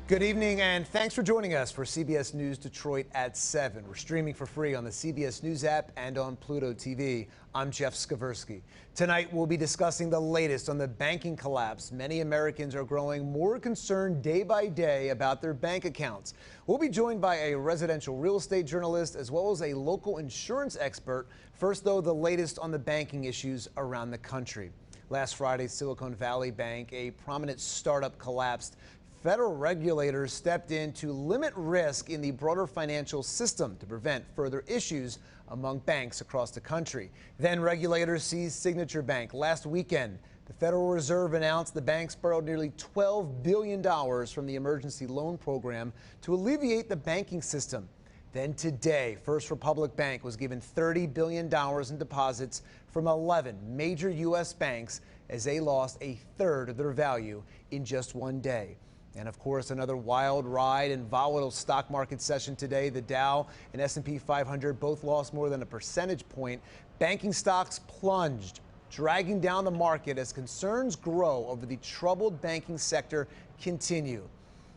Good evening, and thanks for joining us for CBS News Detroit at 7. We're streaming for free on the CBS News app and on Pluto TV. I'm Jeff Skversky. Tonight, we'll be discussing the latest on the banking collapse. Many Americans are growing more concerned day by day about their bank accounts. We'll be joined by a residential real estate journalist as well as a local insurance expert. First, though, the latest on the banking issues around the country. Last Friday, Silicon Valley Bank, a prominent startup, collapsed. Federal regulators stepped in to limit risk in the broader financial system to prevent further issues among banks across the country. Then regulators seized Signature Bank last weekend. The Federal Reserve announced the banks borrowed nearly $12 billion from the emergency loan program to alleviate the banking system. Then today, First Republic Bank was given $30 billion in deposits from 11 major U.S. banks as they lost a third of their value in just one day. And of course, another wild ride and volatile stock market session today. The Dow and S&P 500 both lost more than a percentage point. Banking stocks plunged, dragging down the market as concerns grow over the troubled banking sector continue.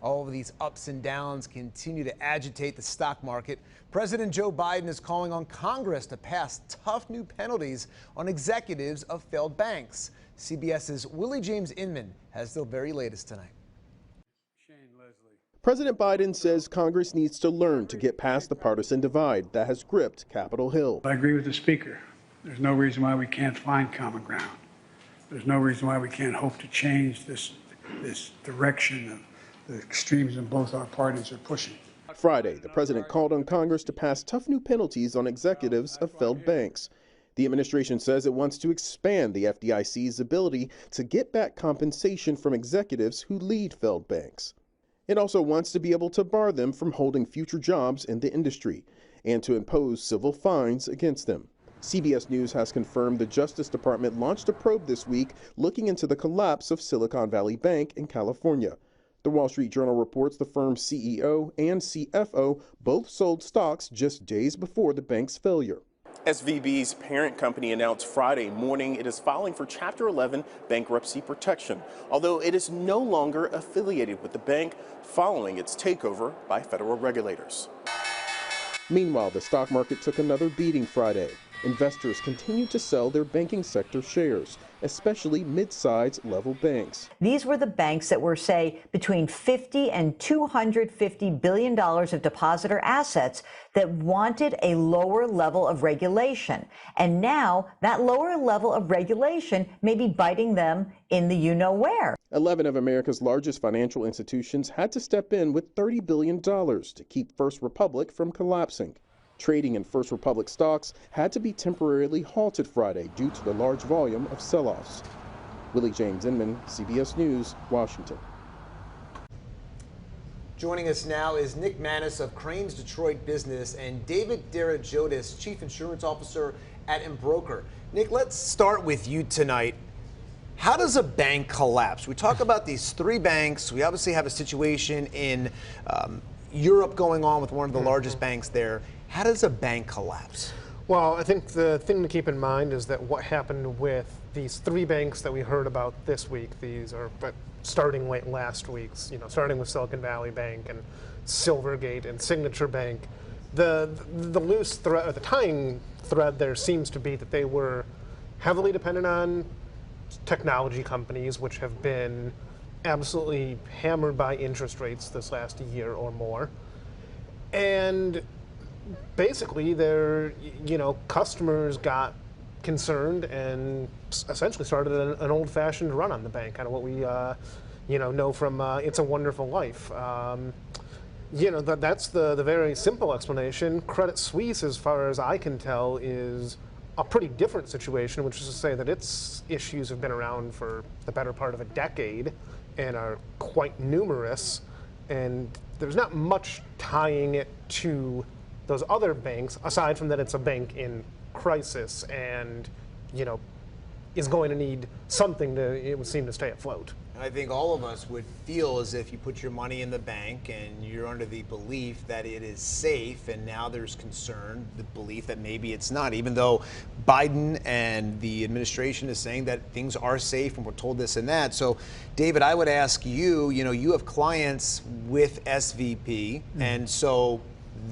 All of these ups and downs continue to agitate the stock market. President Joe Biden is calling on Congress to pass tough new penalties on executives of failed banks. CBS's Willie James Inman has the very latest tonight. President Biden says Congress needs to learn to get past the partisan divide that has gripped Capitol Hill. I agree with the Speaker. There's no reason why we can't find common ground. There's no reason why we can't hope to change this direction of the extremes in both our parties are pushing. Friday, the president called on Congress to pass tough new penalties on executives of failed banks. The administration says it wants to expand the FDIC's ability to get back compensation from executives who lead failed banks. It also wants to be able to bar them from holding future jobs in the industry and to impose civil fines against them. CBS News has confirmed the Justice Department launched a probe this week looking into the collapse of Silicon Valley Bank in California. The Wall Street Journal reports the firm's CEO and CFO both sold stocks just days before the bank's failure. SVB's parent company announced Friday morning it is filing for Chapter 11 bankruptcy protection, although it is no longer affiliated with the bank following its takeover by federal regulators. Meanwhile, the stock market took another beating Friday. Investors continued to sell their banking sector shares, especially mid-sized level banks. These were the banks that were, say, between $50 and $250 billion of depositor assets that wanted a lower level of regulation. And now that lower level of regulation may be biting them in the you-know-where. 11 of America's largest financial institutions had to step in with $30 billion to keep First Republic from collapsing. Trading in First Republic stocks had to be temporarily halted Friday due to the large volume of sell-offs. Willie James Inman, CBS News, Washington. Joining us now is Nick Manis of Crane's Detroit Business and David Derajotis, Chief Insurance Officer at Embroker. Nick, let's start with you tonight. How does a bank collapse? We talk about these three banks. We obviously have a situation in Europe going on with one of the largest banks there. How does a bank collapse? Well, I think the thing to keep in mind is that what happened with these three banks that we heard about this week, these are starting late last week, starting with Silicon Valley Bank and Silvergate and Signature Bank, the loose thread, or the tying thread there seems to be that they were heavily dependent on technology companies, which have been absolutely hammered by interest rates this last year or more. And basically, their customers got concerned and essentially started an old-fashioned run on the bank, kind of what we know from It's a Wonderful Life. That's the very simple explanation. Credit Suisse, as far as I can tell, is a pretty different situation, which is to say that its issues have been around for the better part of a decade and are quite numerous, and there's not much tying it to those other banks, aside from that it's a bank in crisis and, is going to need something to, it would seem, to stay afloat. I think all of us would feel as if you put your money in the bank and you're under the belief that it is safe, and now there's concern, the belief that maybe it's not, even though Biden and the administration is saying that things are safe and we're told this and that. So, David, I would ask you, you have clients with SVB, and so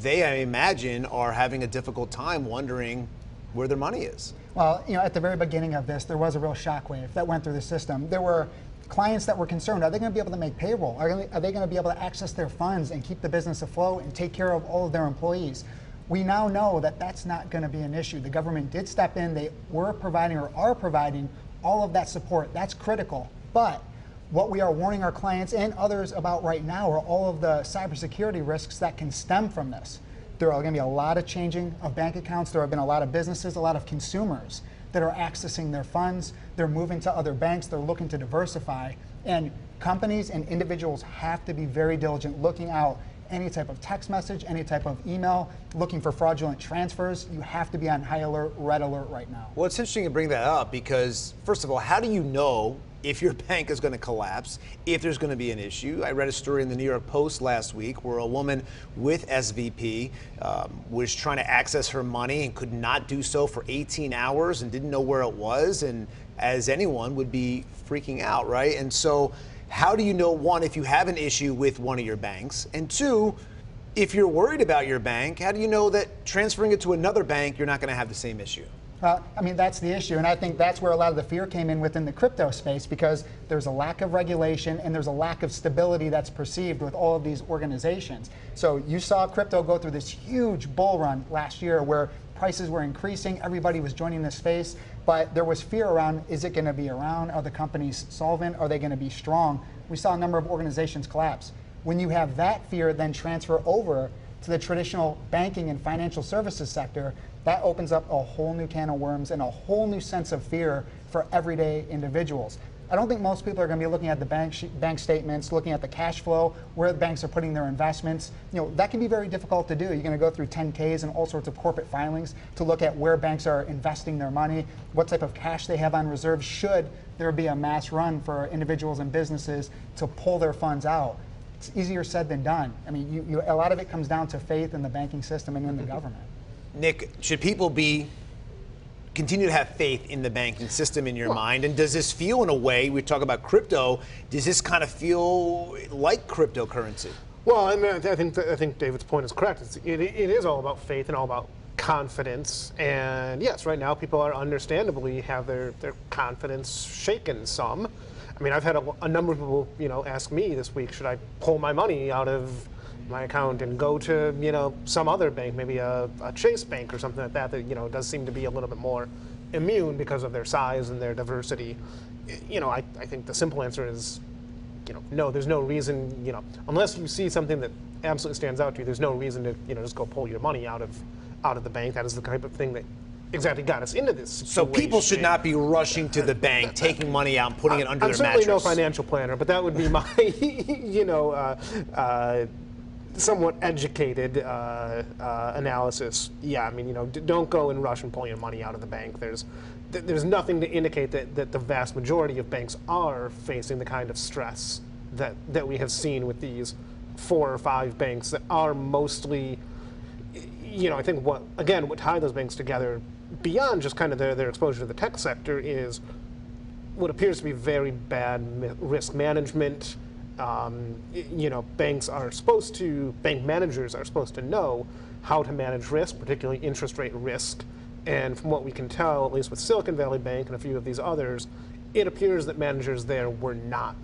they, I imagine, are having a difficult time wondering where their money is. Well, at the very beginning of this, there was a real shockwave that went through the system. There were clients that were concerned, are they going to be able to make payroll? Are they going to be able to access their funds and keep the business afloat and take care of all of their employees? We now know that that's not going to be an issue. The government did step in. They were providing or are providing all of that support. That's critical. But what we are warning our clients and others about right now are all of the cybersecurity risks that can stem from this. There are going to be a lot of changing of bank accounts. There have been a lot of businesses, a lot of consumers that are accessing their funds. They're moving to other banks. They're looking to diversify. And companies and individuals have to be very diligent looking out any type of text message, any type of email, looking for fraudulent transfers. You have to be on high alert, red alert right now. Well, it's interesting to bring that up because, first of all, how do you know if your bank is going to collapse, if there's going to be an issue? I read a story in the New York Post last week where a woman with SVB was trying to access her money and could not do so for 18 hours and didn't know where it was, and as anyone would be freaking out, right? And so how do you know, one, if you have an issue with one of your banks, and two, if you're worried about your bank, how do you know that transferring it to another bank, you're not going to have the same issue? That's the issue, and I think that's where a lot of the fear came in within the crypto space, because there's a lack of regulation and there's a lack of stability that's perceived with all of these organizations. So you saw crypto go through this huge bull run last year where prices were increasing, everybody was joining the space, but there was fear around, is it going to be around? Are the companies solvent? Are they going to be strong? We saw a number of organizations collapse. When you have that fear then transfer over to the traditional banking and financial services sector, that opens up a whole new can of worms and a whole new sense of fear for everyday individuals. I don't think most people are going to be looking at the bank statements, looking at the cash flow, where the banks are putting their investments. That can be very difficult to do. You're going to go through 10Ks and all sorts of corporate filings to look at where banks are investing their money, what type of cash they have on reserve should there be a mass run for individuals and businesses to pull their funds out. It's easier said than done. I mean, a lot of it comes down to faith in the banking system and in the government. Nick, should people continue to have faith in the banking system in your mind? And does this feel, in a way, we talk about crypto, does this kind of feel like cryptocurrency? Well, I mean, I think David's point is correct. It is all about faith and all about confidence. And yes, right now people are understandably have their confidence shaken some. I mean, I've had a number of people, ask me this week, should I pull my money out of my account and go to, some other bank, maybe a Chase bank or something like that, does seem to be a little bit more immune because of their size and their diversity. I think the simple answer is, no, there's no reason, unless you see something that absolutely stands out to you, there's no reason to, just go pull your money out of the bank. That is the type of thing that exactly got us into this situation. So people should not be rushing to the bank, taking money out and putting it under their mattress. I'm certainly no financial planner, but that would be my, somewhat educated analysis. Yeah, I mean, don't go and rush and pull your money out of the bank. There's nothing to indicate that the vast majority of banks are facing the kind of stress that we have seen with these 4 or 5 banks that are mostly, I think what tied those banks together beyond just kind of their exposure to the tech sector is what appears to be very bad risk management. Bank managers are supposed to know how to manage risk, particularly interest rate risk. And from what we can tell, at least with Silicon Valley Bank and a few of these others, it appears that managers there were not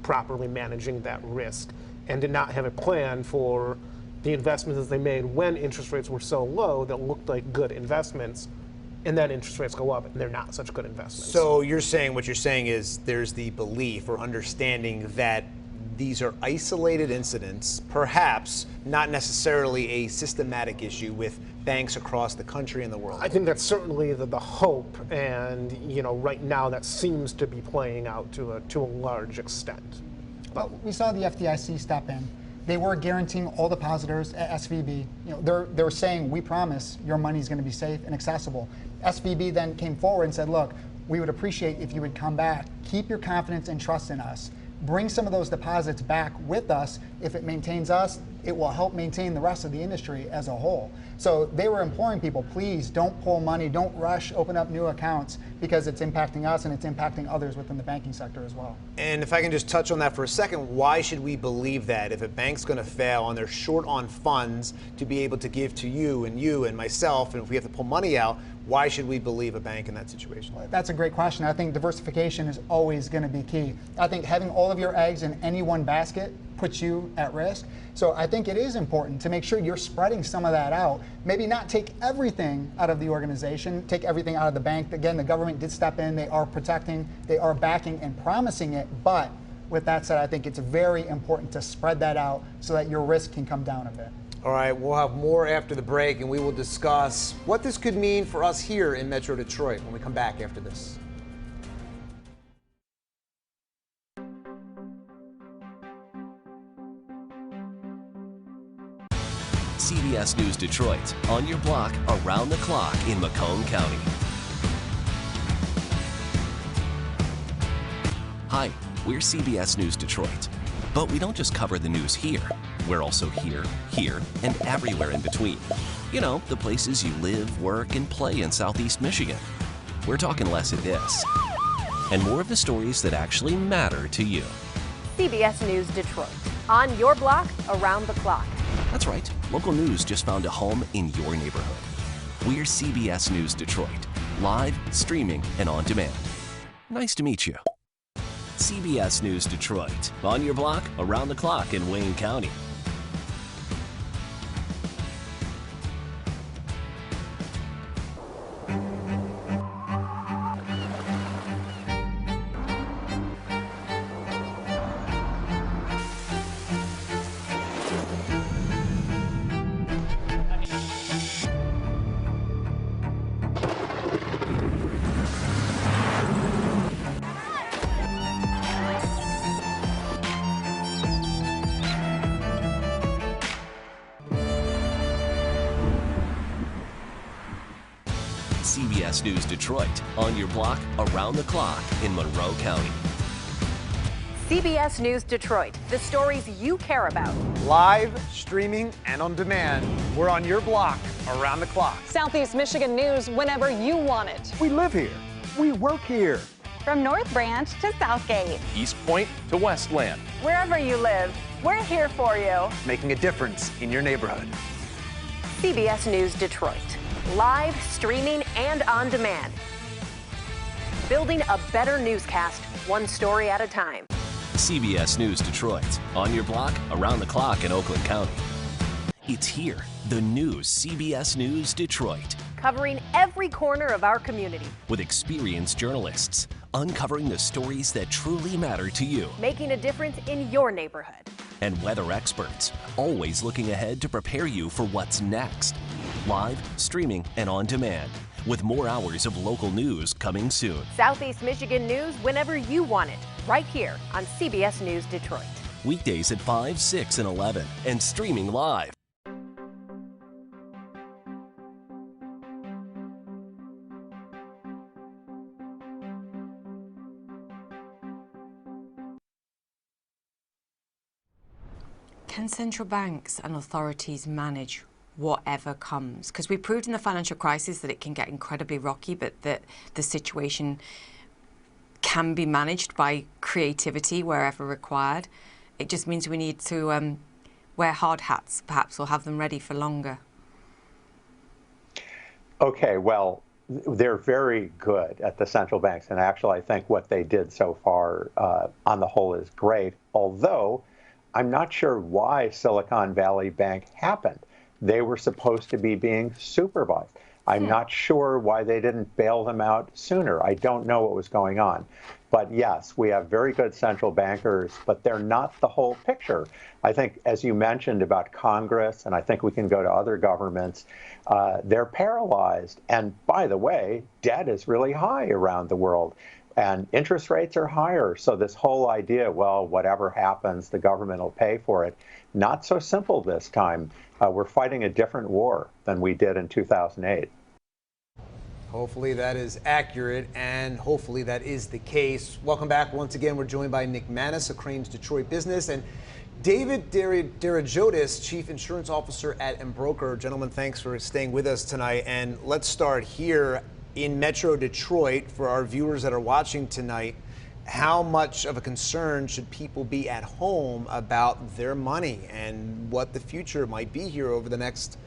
properly managing that risk and did not have a plan for the investments that they made when interest rates were so low that looked like good investments, and then interest rates go up and they're not such good investments. So what you're saying is there's the belief or understanding that these are isolated incidents, perhaps not necessarily a systematic issue with banks across the country and the world. I think that's certainly the hope, and right now that seems to be playing out to a large extent. Well, we saw the FDIC step in. They were guaranteeing all depositors at SVB. They were saying, we promise your money's going to be safe and accessible. SVB then came forward and said, look, we would appreciate if you would come back, keep your confidence and trust in us. bring some of those deposits back with us. If it maintains us, it will help maintain the rest of the industry as a whole. So they were imploring people, please don't pull money, don't rush, open up new accounts, because it's impacting us and it's impacting others within the banking sector as well. And if I can just touch on that for a second, why should we believe that if a bank's going to fail and they're short on funds to be able to give to you and myself, and if we have to pull money out, why should we believe a bank in that situation? That's a great question. I think diversification is always going to be key. I think having all of your eggs in any one basket puts you at risk. So I think it is important to make sure you're spreading some of that out. Maybe not take everything out of the organization, take everything out of the bank. Again, the government did step in. They are protecting, they are backing and promising it. But with that said, I think it's very important to spread that out so that your risk can come down a bit. All right, we'll have more after the break, and we will discuss what this could mean for us here in Metro Detroit when we come back after this. CBS News Detroit, on your block, around the clock in Macomb County. Hi, we're CBS News Detroit, but we don't just cover the news here. We're also here, and everywhere in between. You know, the places you live, work, and play in Southeast Michigan. We're talking less of this and more of the stories that actually matter to you. CBS News Detroit, on your block, around the clock. That's right, local news just found a home in your neighborhood. We're CBS News Detroit, live, streaming, and on demand. Nice to meet you. CBS News Detroit, on your block, around the clock in Wayne County. CBS News Detroit, on your block, around the clock in Monroe County. CBS News Detroit, the stories you care about. Live, streaming, and on demand. We're on your block, around the clock. Southeast Michigan news whenever you want it. We live here. We work here. From North Branch to Southgate. East Point to Westland. Wherever you live, we're here for you. Making a difference in your neighborhood. CBS News Detroit, live, streaming, and on demand. Building a better newscast, one story at a time. CBS News Detroit, on your block, around the clock in Oakland County. It's here, the news CBS News Detroit. Covering every corner of our community. With experienced journalists, uncovering the stories that truly matter to you. Making a difference in your neighborhood. And weather experts, always looking ahead to prepare you for what's next. Live, streaming, and on demand, with more hours of local news coming soon. Southeast Michigan news whenever you want it, right here on CBS News Detroit. Weekdays at 5, 6, and 11, and streaming live. Can central banks and authorities manage whatever comes? Because we proved in the financial crisis that it can get incredibly rocky, but that the situation can be managed by creativity wherever required. It just means we need to wear hard hats, perhaps, or have them ready for longer. Okay, well, they're very good at the central banks, and actually I think what they did so far on the whole is great, although I'm not sure why Silicon Valley Bank happened. They were supposed to be being supervised. I'm not sure why they didn't bail them out sooner. I don't know what was going on. But yes, we have very good central bankers, but they're not the whole picture. I think, as you mentioned about Congress, and I think we can go to other governments, they're paralyzed. And by the way, debt is really high around the world. And interest rates are higher. So this whole idea, well, whatever happens, the government will pay for it, not so simple this time. We're fighting a different war than we did in 2008. Hopefully that is accurate, and hopefully that is the case. Welcome back. Once again, we're joined by Nick Manis of Crain's Detroit Business and David Derajotis, Chief Insurance Officer at Embroker. Gentlemen, thanks for staying with us tonight. And let's start here in Metro Detroit for our viewers that are watching tonight. How much of a concern should people be at home about their money and what the future might be here over the next,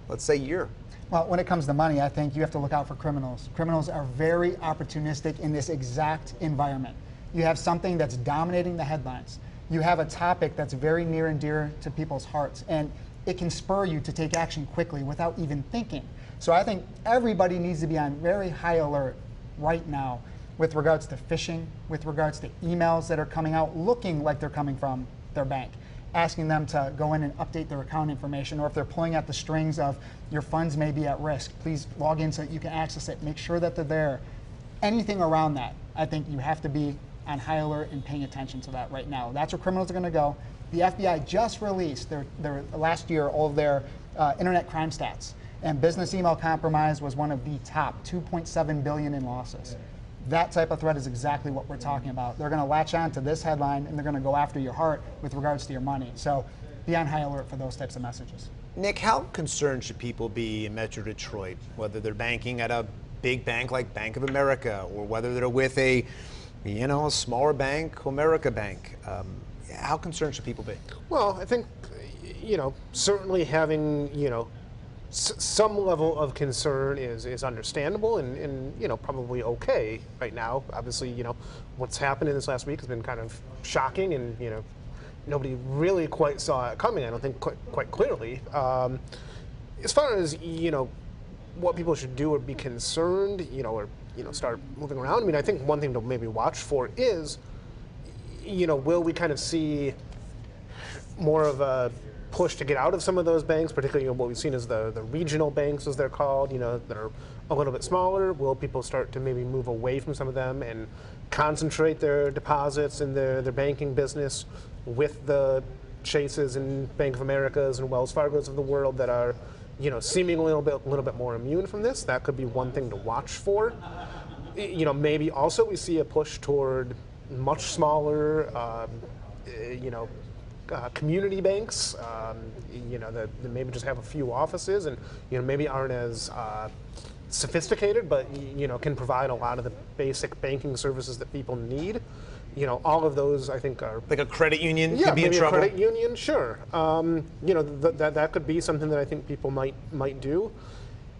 let's say year? Well, when it comes to money, I think you have to look out for criminals. Criminals are very opportunistic in this exact environment. You have something that's dominating the headlines. You have a topic that's very near and dear to people's hearts, and it can spur you to take action quickly without even thinking. So I think everybody needs to be on very high alert right now with regards to phishing, with regards to emails that are coming out looking like they're coming from their bank, asking them to go in and update their account information, or if they're pulling at the strings of your funds may be at risk, please log in so that you can access it, make sure that they're there. Anything around that, I think you have to be on high alert and paying attention to that right now. That's where criminals are going to go. The FBI just released their last year all of their internet crime stats, and business email compromise was one of the top, 2.7 billion in losses. That type of threat is exactly what we're talking about. They're going to latch on to this headline, and they're going to go after your heart with regards to your money. So be on high alert for those types of messages. Nick, how concerned should people be in Metro Detroit, whether they're banking at a big bank like Bank of America, or whether they're with a smaller bank, Comerica Bank? How concerned should people be? Well, I think, certainly having, some level of concern is understandable and probably okay right now. Obviously, what's happened in this last week has been kind of shocking, and nobody really quite saw it coming, I don't think, quite clearly. As far as what people should do or be concerned, or start moving around, I mean, I think one thing to maybe watch for is, will we kind of see more of a push to get out of some of those banks, particularly what we've seen as the regional banks, as they're called, that are a little bit smaller? Will people start to maybe move away from some of them and concentrate their deposits in their banking business with the Chases and Bank of Americas and Wells Fargos of the world that are, seemingly a little bit more immune from this? That could be one thing to watch for. Maybe also we see a push toward much smaller, community banks, that maybe just have a few offices and maybe aren't as sophisticated, but can provide a lot of the basic banking services that people need. All of those I think are like a credit union. Yeah, could be maybe in trouble. A credit union, sure. That could be something that I think people might do.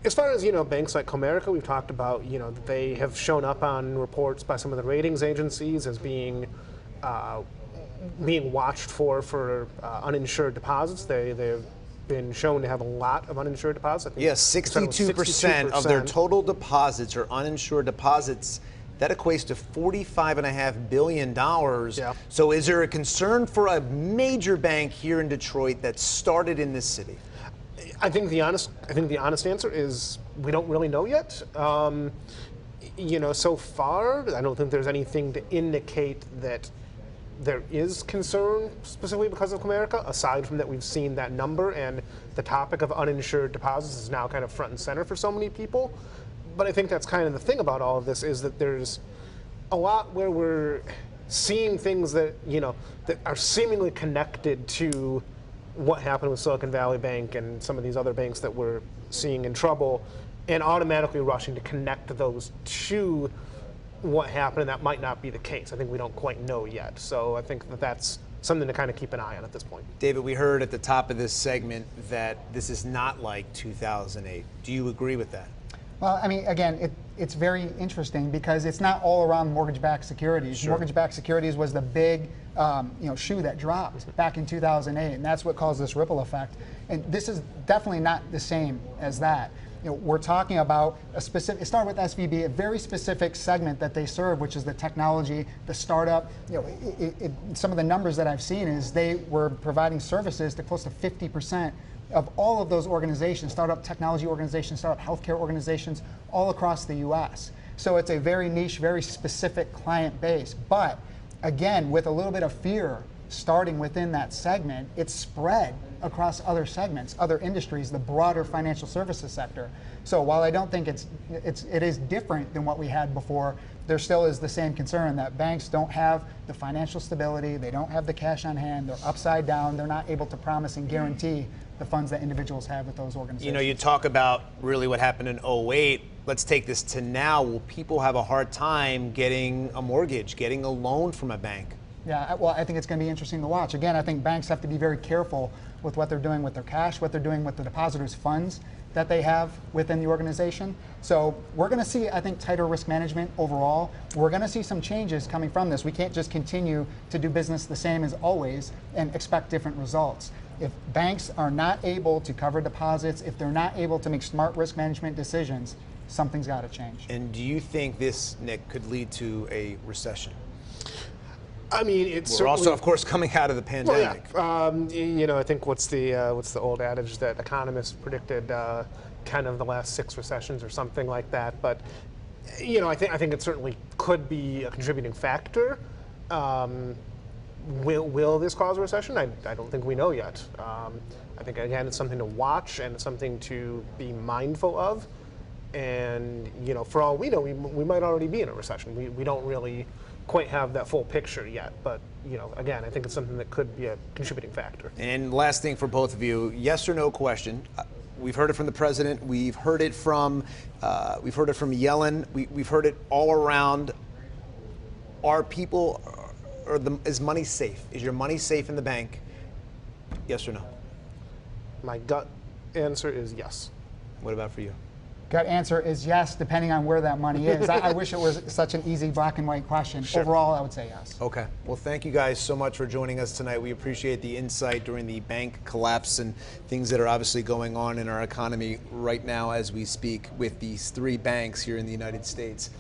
As far as banks like Comerica, we've talked about that they have shown up on reports by some of the ratings agencies as being watched for uninsured deposits. They've been shown to have a lot of uninsured deposits. Yes, 62% of their total deposits are uninsured deposits. That equates to $45.5 billion. Yeah. So is there a concern for a major bank here in Detroit that started in this city? I think the honest answer is we don't really know yet. So far, I don't think there's anything to indicate that there is concern specifically because of Comerica, aside from that we've seen that number, and the topic of uninsured deposits is now kind of front and center for so many people. But I think that's kind of the thing about all of this, is that there's a lot where we're seeing things that, that are seemingly connected to what happened with Silicon Valley Bank and some of these other banks that we're seeing in trouble, and automatically rushing to connect those to what happened, and that might not be the case. I think we don't quite know yet. So I think that that's something to kind of keep an eye on at this point. David, we heard at the top of this segment that this is not like 2008. Do you agree with that? Well, I mean, again, it's very interesting because it's not all around mortgage-backed securities. Sure. Mortgage-backed securities was the big shoe that dropped back in 2008, and that's what caused this ripple effect. And this is definitely not the same as that. We're talking about a specific, it started with SVB, a very specific segment that they serve, which is the technology, the startup. Some of the numbers that I've seen is they were providing services to close to 50% of all of those organizations, startup technology organizations, startup healthcare organizations, all across the US. So it's a very niche, very specific client base. But again, with a little bit of fear starting within that segment, it's spread across other segments, other industries, the broader financial services sector. So while I don't think it is different than what we had before, there still is the same concern that banks don't have the financial stability, they don't have the cash on hand, they're upside down, they're not able to promise and guarantee the funds that individuals have with those organizations. You know, you talk about really what happened in 08. Let's take this to now. Will people have a hard time getting a mortgage, getting a loan from a bank? Yeah, well, I think it's going to be interesting to watch. Again, I think banks have to be very careful with what they're doing with their cash, what they're doing with the depositors' funds that they have within the organization. So we're going to see, I think, tighter risk management overall. We're going to see some changes coming from this. We can't just continue to do business the same as always and expect different results. If banks are not able to cover deposits, if they're not able to make smart risk management decisions, something's got to change. And do you think this, Nick, could lead to a recession? I mean, we're also, of course, coming out of the pandemic. Well, yeah. You know, I think what's the old adage that economists predicted kind of the last 6 recessions or something like that. But you know, I think it certainly could be a contributing factor. Will this cause a recession? I don't think we know yet. I think, again, it's something to watch and it's something to be mindful of. And you know, for all we know, we might already be in a recession. We don't really quite have that full picture yet, but you know, again, I think it's something that could be a contributing factor. And last thing for both of you, yes or no question. We've heard it from the president. We've heard it from Yellen. We've heard it all around. Are people, is money safe? Is your money safe in the bank? Yes or no? My gut answer is yes. What about for you? Gut answer is yes, depending on where that money is. I wish it was such an easy black and white question. Sure. Overall, I would say yes. Okay. Well, thank you guys so much for joining us tonight. We appreciate the insight during the bank collapse and things that are obviously going on in our economy right now as we speak with these 3 banks here in the United States.